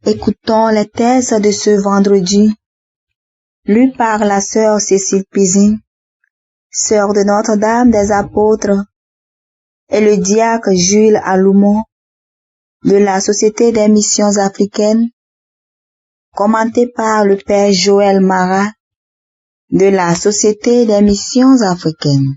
Écoutons les thèses de ce vendredi, lues par la sœur Cécile Pizine, sœur de Notre-Dame des Apôtres, et le diacre Jules Aloumont de la Société des Missions Africaines, commenté par le Père Joël Marat de la Société des Missions Africaines.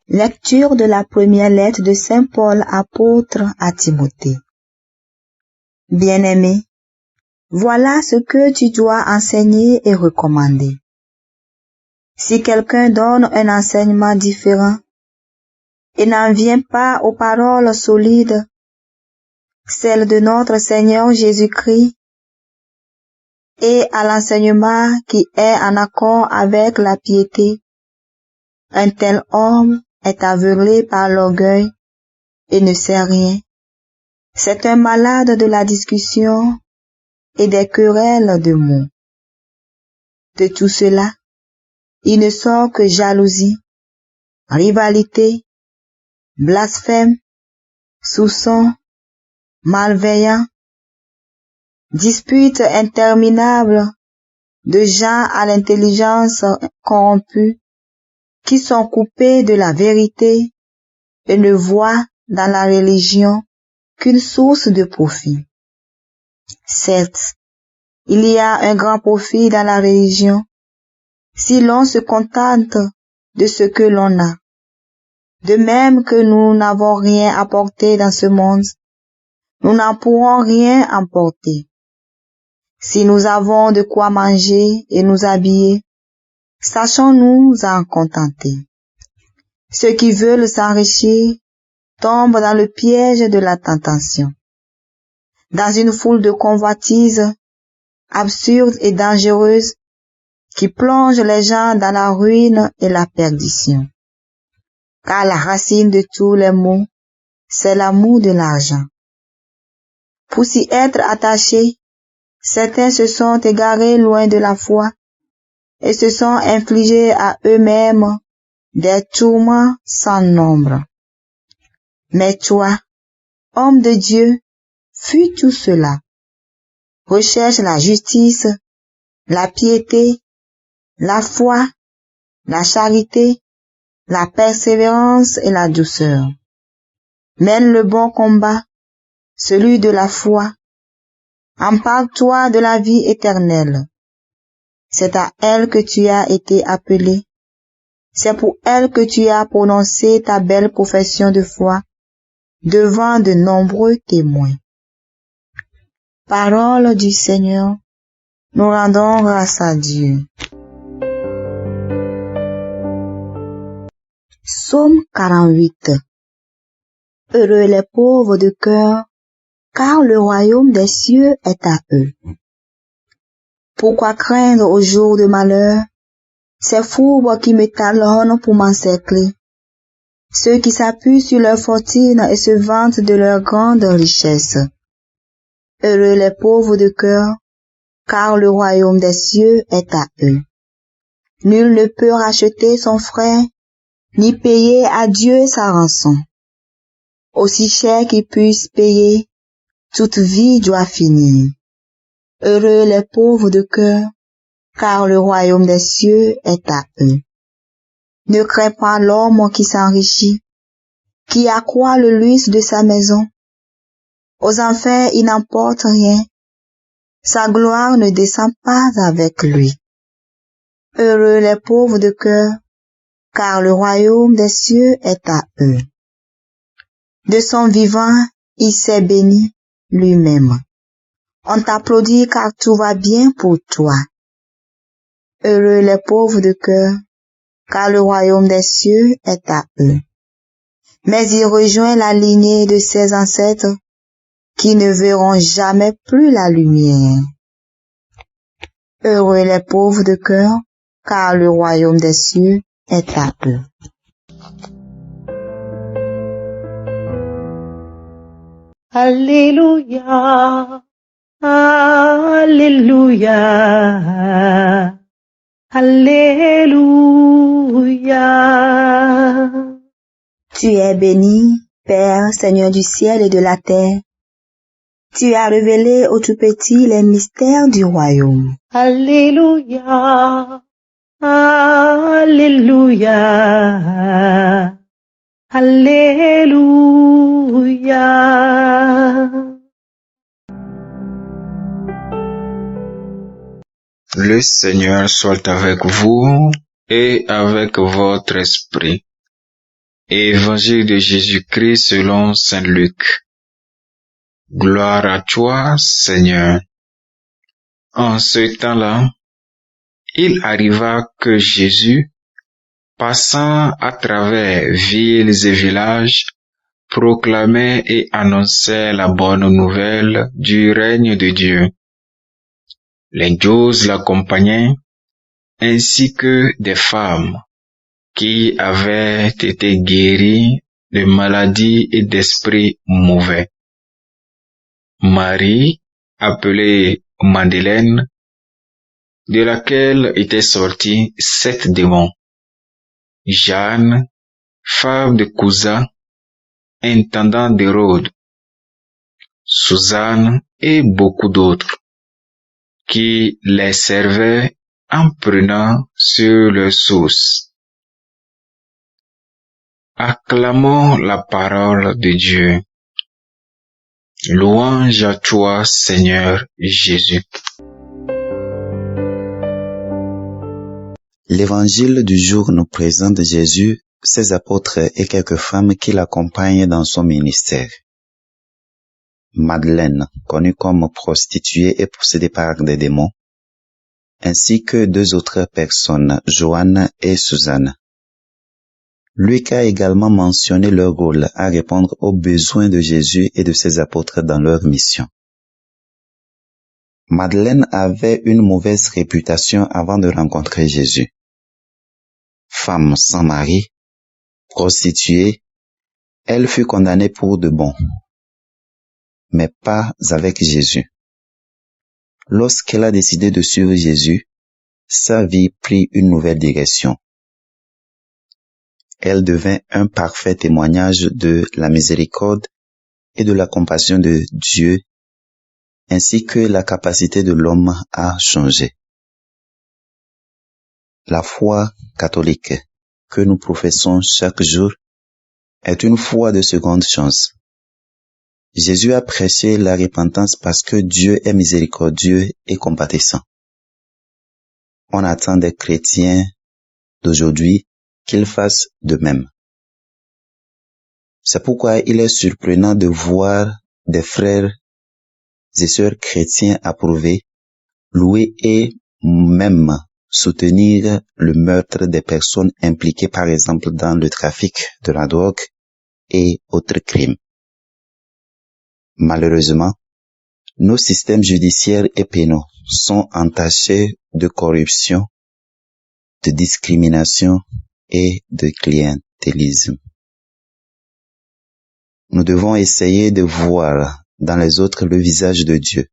Lecture de la première lettre de Saint Paul apôtre à Timothée. Bien-aimé, voilà ce que tu dois enseigner et recommander. Si quelqu'un donne un enseignement différent et n'en vient pas aux paroles solides, celles de notre Seigneur Jésus-Christ, et à l'enseignement qui est en accord avec la piété, un tel homme est aveuglé par l'orgueil et ne sait rien. C'est un malade de la discussion et des querelles de mots. De tout cela, il ne sort que jalousie, rivalité, blasphème, soupçon, malveillant, disputes interminables de gens à l'intelligence corrompue qui sont coupés de la vérité et ne voient dans la religion qu'une source de profit. Certes, il y a un grand profit dans la religion si l'on se contente de ce que l'on a. De même que nous n'avons rien apporté dans ce monde, nous n'en pourrons rien emporter. Si nous avons de quoi manger et nous habiller, sachons-nous en contenter. Ceux qui veulent s'enrichir tombent dans le piège de la tentation, dans une foule de convoitises absurdes et dangereuses qui plongent les gens dans la ruine et la perdition. Car la racine de tous les maux, c'est l'amour de l'argent. Pour s'y être attachés, certains se sont égarés loin de la foi et se sont infligés à eux-mêmes des tourments sans nombre. Mais toi, homme de Dieu, fuis tout cela. Recherche la justice, la piété, la foi, la charité, la persévérance et la douceur. Mène le bon combat, celui de la foi. Empare-toi de la vie éternelle. C'est à elle que tu as été appelé. C'est pour elle que tu as prononcé ta belle profession de foi devant de nombreux témoins. Parole du Seigneur, nous rendons grâce à Dieu. Psaume 48. Heureux les pauvres de cœur, car le royaume des cieux est à eux. Pourquoi craindre au jour de malheur ces fourbes qui me talonnent pour m'encercler, ceux qui s'appuient sur leur fortune et se vantent de leur grande richesse. Heureux les pauvres de cœur, car le royaume des cieux est à eux. Nul ne peut racheter son frère, ni payer à Dieu sa rançon. Aussi cher qu'il puisse payer, toute vie doit finir. Heureux les pauvres de cœur, car le royaume des cieux est à eux. Ne crains pas l'homme qui s'enrichit, qui accroît le luxe de sa maison. Aux enfers, il n'emporte rien. Sa gloire ne descend pas avec lui. Heureux les pauvres de cœur, car le royaume des cieux est à eux. De son vivant, il s'est béni lui-même. On t'applaudit car tout va bien pour toi. Heureux les pauvres de cœur, car le royaume des cieux est à eux. Mais il rejoint la lignée de ses ancêtres, qui ne verront jamais plus la lumière. Heureux les pauvres de cœur, car le royaume des cieux est à eux. Alléluia, Alléluia, Alléluia. Tu es béni, Père, Seigneur du ciel et de la terre. Tu as révélé au tout-petit les mystères du royaume. Alléluia, Alléluia, Alléluia. Le Seigneur soit avec vous et avec votre esprit. Évangile de Jésus-Christ selon saint Luc. Gloire à toi, Seigneur. En ce temps-là, il arriva que Jésus, passant à travers villes et villages, proclamait et annonçait la bonne nouvelle du règne de Dieu. Les douze l'accompagnaient, ainsi que des femmes qui avaient été guéries de maladies et d'esprits mauvais. Marie, appelée Madeleine, de laquelle étaient sortis 7 démons. Jeanne, femme de Cousa, intendant d'Hérode. Suzanne et beaucoup d'autres, qui les servaient en prenant sur leur source. Acclamons la parole de Dieu. Louange à toi, Seigneur Jésus. L'évangile du jour nous présente Jésus, ses apôtres et quelques femmes qui l'accompagnent dans son ministère. Madeleine, connue comme prostituée et possédée par des démons, ainsi que 2 autres personnes, Joanne et Suzanne. Luc a également mentionné leur rôle à répondre aux besoins de Jésus et de ses apôtres dans leur mission. Madeleine avait une mauvaise réputation avant de rencontrer Jésus. Femme sans mari, prostituée, elle fut condamnée pour de bon, mais pas avec Jésus. Lorsqu'elle a décidé de suivre Jésus, sa vie prit une nouvelle direction. Elle devint un parfait témoignage de la miséricorde et de la compassion de Dieu, ainsi que la capacité de l'homme à changer. La foi catholique que nous professons chaque jour est une foi de seconde chance. Jésus a prêché la repentance parce que Dieu est miséricordieux et compatissant. On attend des chrétiens d'aujourd'hui qu'ils fassent de même. C'est pourquoi il est surprenant de voir des frères et sœurs chrétiens approuver, louer et même soutenir le meurtre des personnes impliquées par exemple dans le trafic de la drogue et autres crimes. Malheureusement, nos systèmes judiciaires et pénaux sont entachés de corruption, de discrimination et de clientélisme. Nous devons essayer de voir dans les autres le visage de Dieu,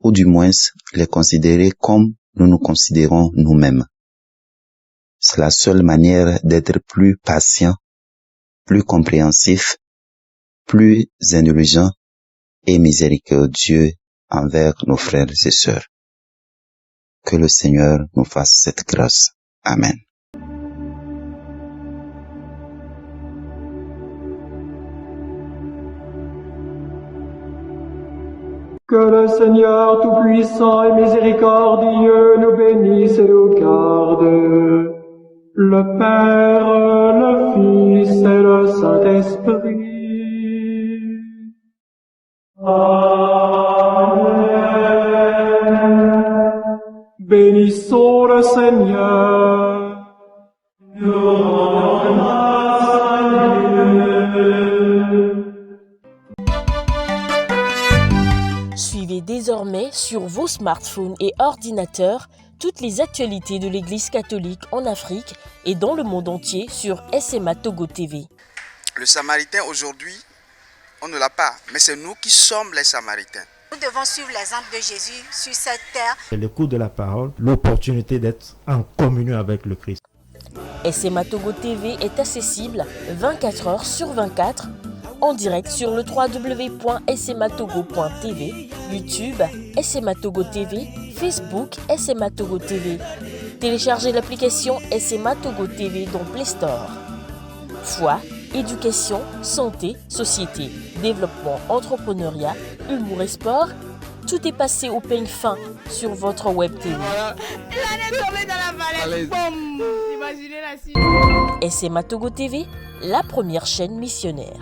ou du moins les considérer comme nous nous considérons nous-mêmes. C'est la seule manière d'être plus patient, plus compréhensif, plus indulgent et miséricordieux envers nos frères et sœurs. Que le Seigneur nous fasse cette grâce. Amen. Que le Seigneur Tout-Puissant et Miséricordieux nous bénisse et nous garde, le Père, le Fils et le Saint-Esprit. Amen. Bénissons le Seigneur. Nous rendons grâce à Dieu. désormais sur vos smartphones et ordinateurs toutes les actualités de l'Église catholique en Afrique et dans le monde entier sur SMA Togo TV. Le Samaritain aujourd'hui, on ne l'a pas, mais c'est nous qui sommes les Samaritains. Nous devons suivre l'exemple de Jésus sur cette terre. C'est l'écoute de la parole, l'opportunité d'être en communion avec le Christ. SMA Togo TV est accessible 24 heures sur 24 en direct sur le www.smatogo.tv, YouTube SMA Togo TV, Facebook SMA Togo TV. Téléchargez l'application SMA Togo TV dans Play Store. Foi, éducation, santé, société, développement, entrepreneuriat, humour et sport, tout est passé au peigne fin sur votre web TV. Il allait tomber dans la vallée. Boum. Imaginez la suite. SMA Togo TV, la première chaîne missionnaire.